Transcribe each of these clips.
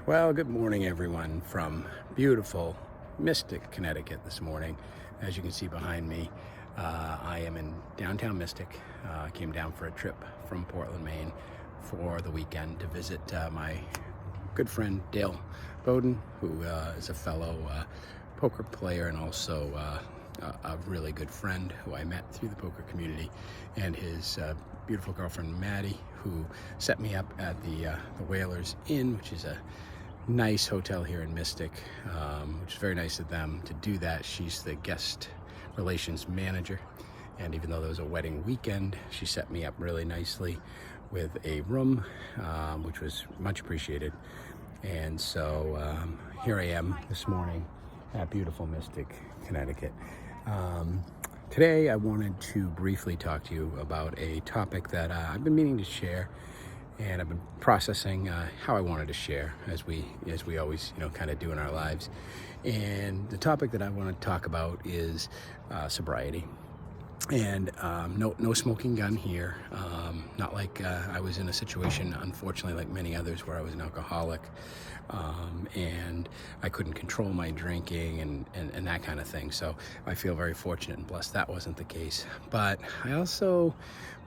Well, good morning, everyone, from beautiful Mystic, Connecticut this morning. As you can see behind me, I am in downtown Mystic. I came down for a trip from Portland, Maine for the weekend to visit my good friend Dale Bowden, who is a fellow poker player and also a really good friend who I met through the poker community, and his beautiful girlfriend Maddie, who set me up at the Whalers Inn, which is a nice hotel here in Mystic, which is very nice of them to do that. She's the guest relations manager, and even though there was a wedding weekend, she set me up really nicely with a room, which was much appreciated. And so here I am this morning at beautiful Mystic, Connecticut. Today I wanted to briefly talk to you about a topic that I've been meaning to share, and I've been processing how I wanted to share, as we always kind of do in our lives. And the topic that I want to talk about is sobriety. And no smoking gun here. Not like I was in a situation, unfortunately, like many others, where I was an alcoholic and I couldn't control my drinking and that kind of thing. So I feel very fortunate and blessed that wasn't the case. But I also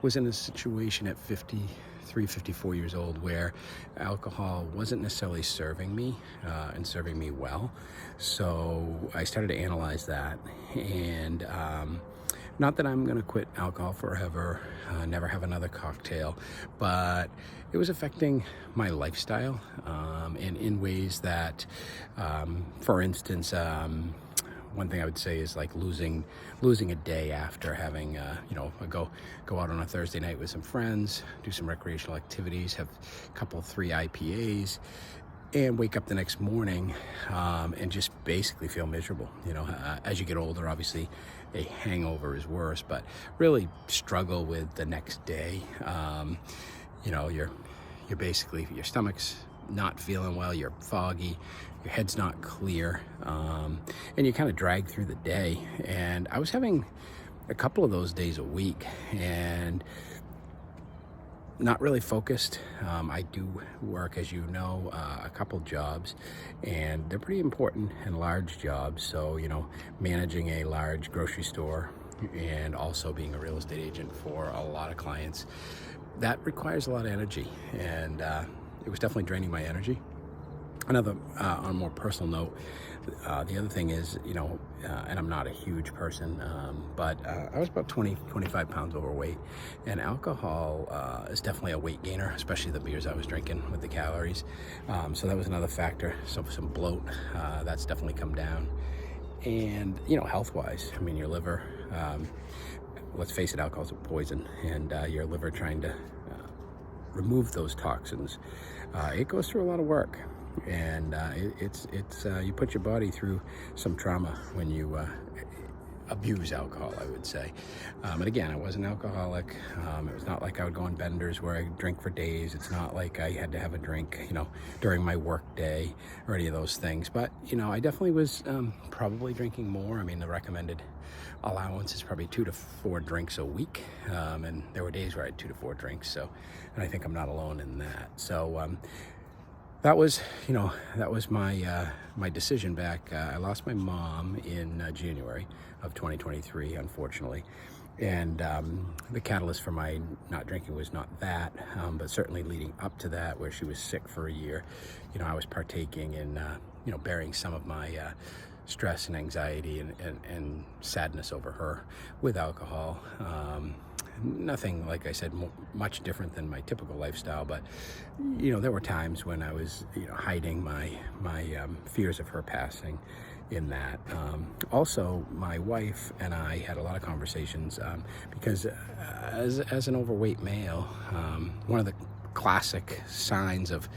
was in a situation at 53, 54 years old where alcohol wasn't necessarily serving me and serving me well. So I started to analyze that, and not that I'm going to quit alcohol forever, never have another cocktail, but it was affecting my lifestyle and in ways that, for instance, one thing I would say is like losing a day after having, go out on a Thursday night with some friends, do some recreational activities, have a couple, 3 IPAs, and wake up the next morning and just basically feel miserable. As you get older, obviously a hangover is worse, but really struggle with the next day. You're basically, your stomach's not feeling well, you're foggy, your head's not clear, and you kind of drag through the day. And I was having a couple of those days a week, and not really focused. I do work, as you know, a couple jobs, and they're pretty important and large jobs. So, managing a large grocery store and also being a real estate agent for a lot of clients, that requires a lot of energy, and it was definitely draining my energy. Another, on a more personal note, the other thing is, and I'm not a huge person, but I was about 25 pounds overweight, and alcohol is definitely a weight gainer, especially the beers I was drinking with the calories. So that was another factor. So some bloat, that's definitely come down. And, health-wise, I mean, your liver, let's face it, alcohol's a poison, and your liver trying to remove those toxins, it goes through a lot of work. And it's you put your body through some trauma when you abuse alcohol, I would say. And again, I was an alcoholic. It was not like I would go on benders where I drink for days. It's not like I had to have a drink, during my work day or any of those things. But, I definitely was probably drinking more. I mean, the recommended allowance is probably 2 to 4 drinks a week. And there were days where I had 2 to 4 drinks. And I think I'm not alone in that. So, that was my decision back. I lost my mom in January of 2023, unfortunately. And the catalyst for my not drinking was not that, but certainly leading up to that, where she was sick for a year, I was partaking in, bearing some of my stress and anxiety and sadness over her with alcohol. Nothing, like I said, much different than my typical lifestyle, but there were times when I was hiding my fears of her passing in that. Also, my wife and I had a lot of conversations because as an overweight male, one of the classic signs of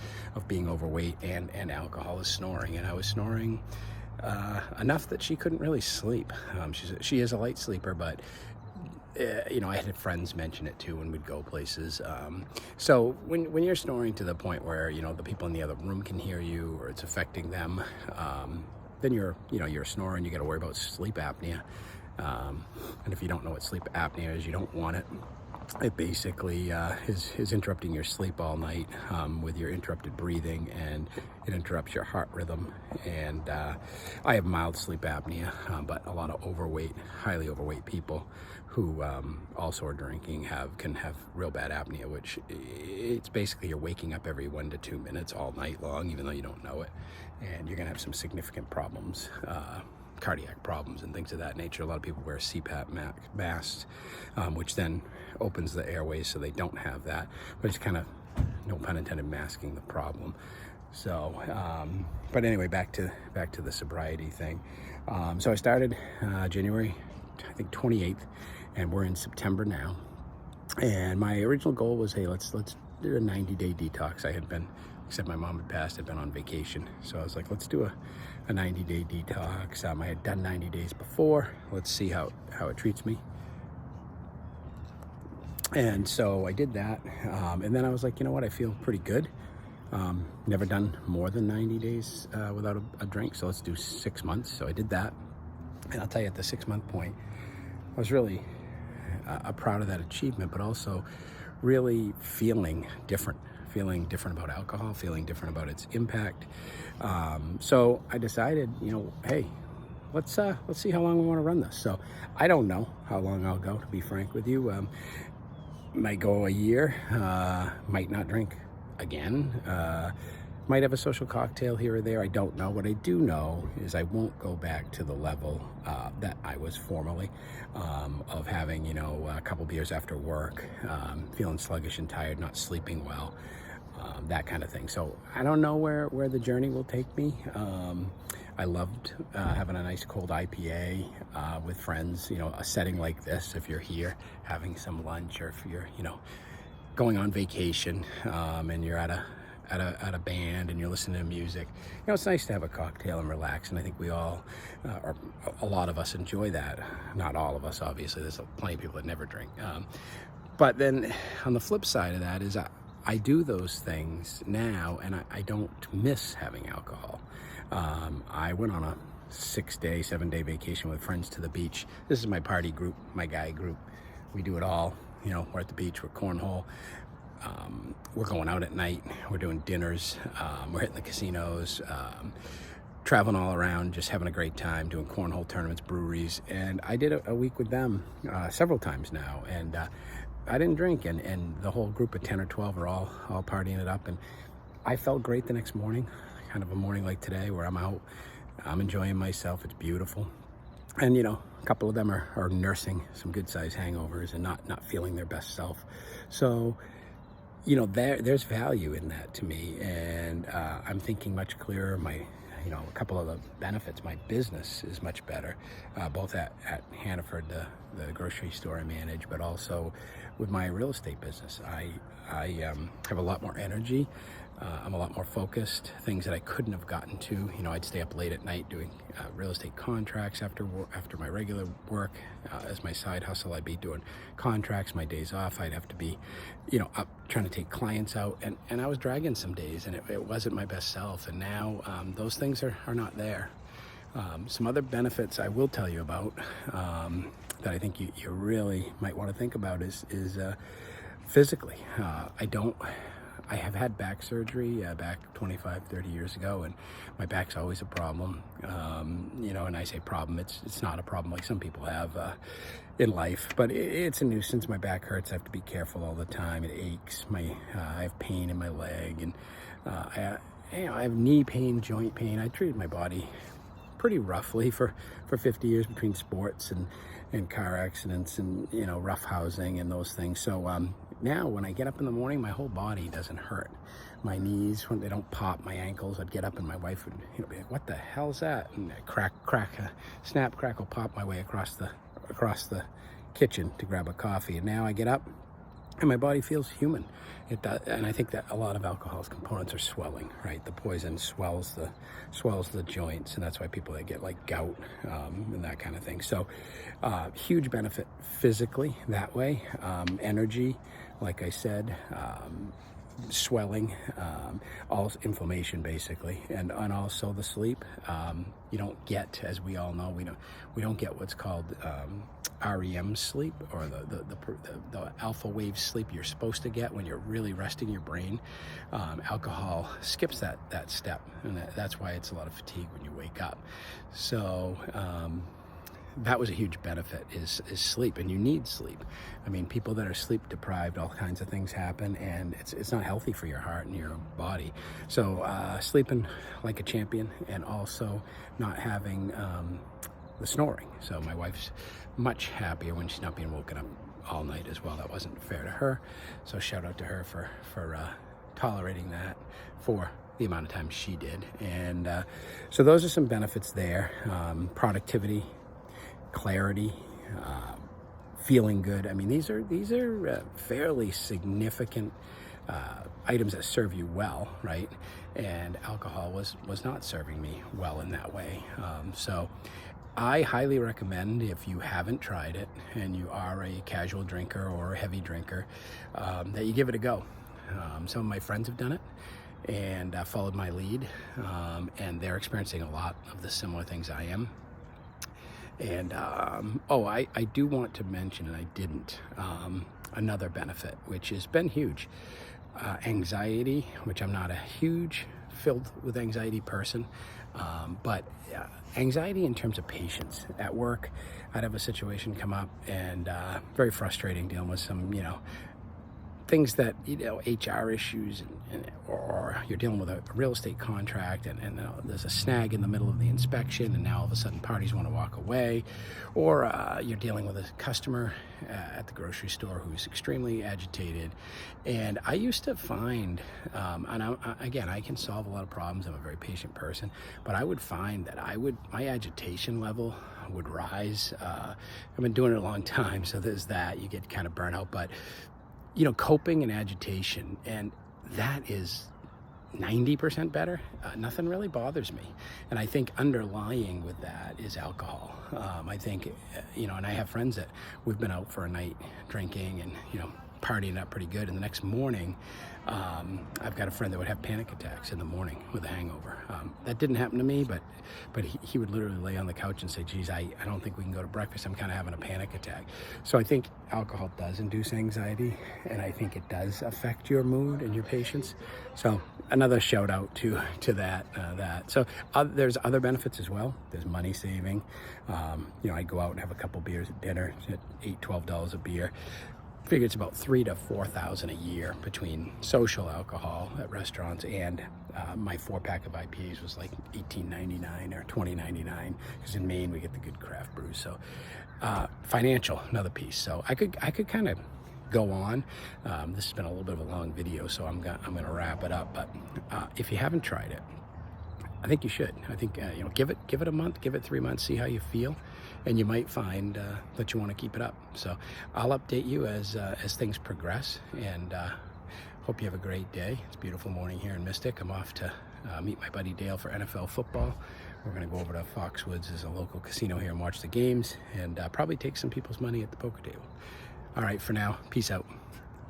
being overweight and alcohol is snoring, and I was snoring enough that she couldn't really sleep. She is a light sleeper, but I had friends mention it too when we'd go places. So when you're snoring to the point where, the people in the other room can hear you, or it's affecting them, then you're snoring, you got to worry about sleep apnea. And if you don't know what sleep apnea is, you don't want it. it basically is interrupting your sleep all night with your interrupted breathing, and it interrupts your heart rhythm. And I have mild sleep apnea, but a lot of highly overweight people who also are drinking can have real bad apnea, which it's basically you're waking up every 1 to 2 minutes all night long, even though you don't know it, and you're gonna have some significant problems. Cardiac problems and things of that nature. A lot of people wear CPAP masks, which then opens the airways so they don't have that, but it's kind of, no pun intended, masking the problem. So but anyway, back to the sobriety thing. So I started January, I think 28th, and we're in September now, and my original goal was, hey, let's do a 90-day detox. I had been, except my mom had passed, I'd been on vacation, so I was like, let's do a 90-day detox. I had done 90 days before. Let's see how it treats me. And so I did that, and then I was like, you know what, I feel pretty good. Never done more than 90 days without a drink, so let's do 6 months. So I did that, and I'll tell you, at the 6-month point, I was really proud of that achievement, but also really feeling different about alcohol, feeling different about its impact. So I decided, hey, let's see how long we want to run this. So I don't know how long I'll go, to be frank with you. Might go a year, might not drink again, might have a social cocktail here or there. I don't know. What I do know is I won't go back to the level that I was formerly, of having, a couple beers after work, feeling sluggish and tired, not sleeping well, that kind of thing. So I don't know where the journey will take me. I loved having a nice cold IPA with friends, a setting like this. If you're here having some lunch, or if you're, going on vacation, and you're at a band and you're listening to music, it's nice to have a cocktail and relax. And I think we all, or a lot of us, enjoy that. Not all of us, obviously. There's plenty of people that never drink. But then on the flip side of that is I do those things now, and I don't miss having alcohol. I went on a 7-day vacation with friends to the beach. This is my party group, my guy group. We do it all. We're at the beach, we're cornhole. We're going out at night, we're doing dinners, we're hitting the casinos, traveling all around, just having a great time, doing cornhole tournaments, breweries. And I did a week with them several times now, and I didn't drink, and the whole group of 10 or 12 are all partying it up, and I felt great the next morning. Kind of a morning like today where I'm out, I'm enjoying myself, it's beautiful. And a couple of them are nursing some good sized hangovers and not feeling their best self. So there's value in that to me, and I'm thinking much clearer. A couple of the benefits, my business is much better, both at Hannaford, the grocery store I manage, but also with my real estate business. I have a lot more energy. I'm a lot more focused, things that I couldn't have gotten to. I'd stay up late at night doing real estate contracts after my regular work. As my side hustle, I'd be doing contracts. My days off, I'd have to be, up trying to take clients out. And I was dragging some days, and it wasn't my best self. And now those things are not there. Some other benefits I will tell you about that I think you really might want to think about is physically. I have had back surgery back 25, 30 years ago, and my back's always a problem. And I say problem, it's not a problem like some people have in life, but it's a nuisance. My back hurts. I have to be careful all the time. It aches. I have pain in my leg, and I have knee pain, joint pain. I treated my body pretty roughly for 50 years between sports and car accidents and, rough housing and those things. So now when I get up in the morning, my whole body doesn't hurt. My knees, when they don't pop, my ankles, I'd get up and my wife would be like, what the hell's that? And I snap, crackle, pop my way across the kitchen to grab a coffee. And now I get up and my body feels human. It does, and I think that a lot of alcohol's components are swelling, right? The poison swells the joints, and that's why people that get like gout and that kind of thing. So huge benefit physically that way. Energy, like I said, swelling, all inflammation basically, and also the sleep. You don't get, as we all know, we don't get what's called REM sleep, or the alpha wave sleep you're supposed to get when you're really resting your brain. Alcohol skips that step, and that's why it's a lot of fatigue when you wake up. So that was a huge benefit, is sleep, and you need sleep. I mean, people that are sleep deprived, all kinds of things happen, and it's not healthy for your heart and your body. So sleeping like a champion, and also not having the snoring. So my wife's much happier when she's not being woken up all night as well. That wasn't fair to her. So shout out to her for tolerating that for the amount of time she did. And so those are some benefits there. Productivity, clarity, feeling good. I mean, these are fairly significant items that serve you well, right? And alcohol was not serving me well in that way. So I highly recommend, if you haven't tried it and you are a casual drinker or a heavy drinker, that you give it a go. Some of my friends have done it and followed my lead, and they're experiencing a lot of the similar things I am. And I do want to mention, and I didn't, another benefit, which has been huge. Anxiety, which I'm not a huge filled with anxiety person, but anxiety in terms of patience. At work, I'd have a situation come up, and very frustrating, dealing with some, things that, HR issues, or you're dealing with a real estate contract, and there's a snag in the middle of the inspection, and now all of a sudden parties want to walk away, or you're dealing with a customer at the grocery store who's extremely agitated. And I used to find, again, I can solve a lot of problems. I'm a very patient person, but I would find that my agitation level would rise. I've been doing it a long time, so there's that. You get kind of burnt out, but coping and agitation, and that is 90% better. Nothing really bothers me. And I think underlying with that is alcohol. I think, and I have friends that we've been out for a night drinking and, partying up pretty good. And the next morning, I've got a friend that would have panic attacks in the morning with a hangover. That didn't happen to me, but he would literally lay on the couch and say, geez, I don't think we can go to breakfast. I'm kind of having a panic attack. So I think alcohol does induce anxiety, and I think it does affect your mood and your patience. So another shout out to that. So there's other benefits as well. There's money saving. I go out and have a couple beers at dinner at $8-12 a beer. Figure it's about $3,000 to $4,000 a year between social alcohol at restaurants, and my 4-pack of IPAs was like $18.99 or $20.99, because in Maine we get the good craft brews. So financial, another piece. So I could kind of go on. This has been a little bit of a long video, so I'm gonna wrap it up. But if you haven't tried it, I think you should. I think give it a month, give it 3 months, see how you feel, and you might find that you want to keep it up. So I'll update you as things progress, and hope you have a great day. It's a beautiful morning here in Mystic. I'm off to meet my buddy Dale for NFL football. We're going to go over to Foxwoods, as a local casino here, and watch the games, and probably take some people's money at the poker table. All right, for now, peace out.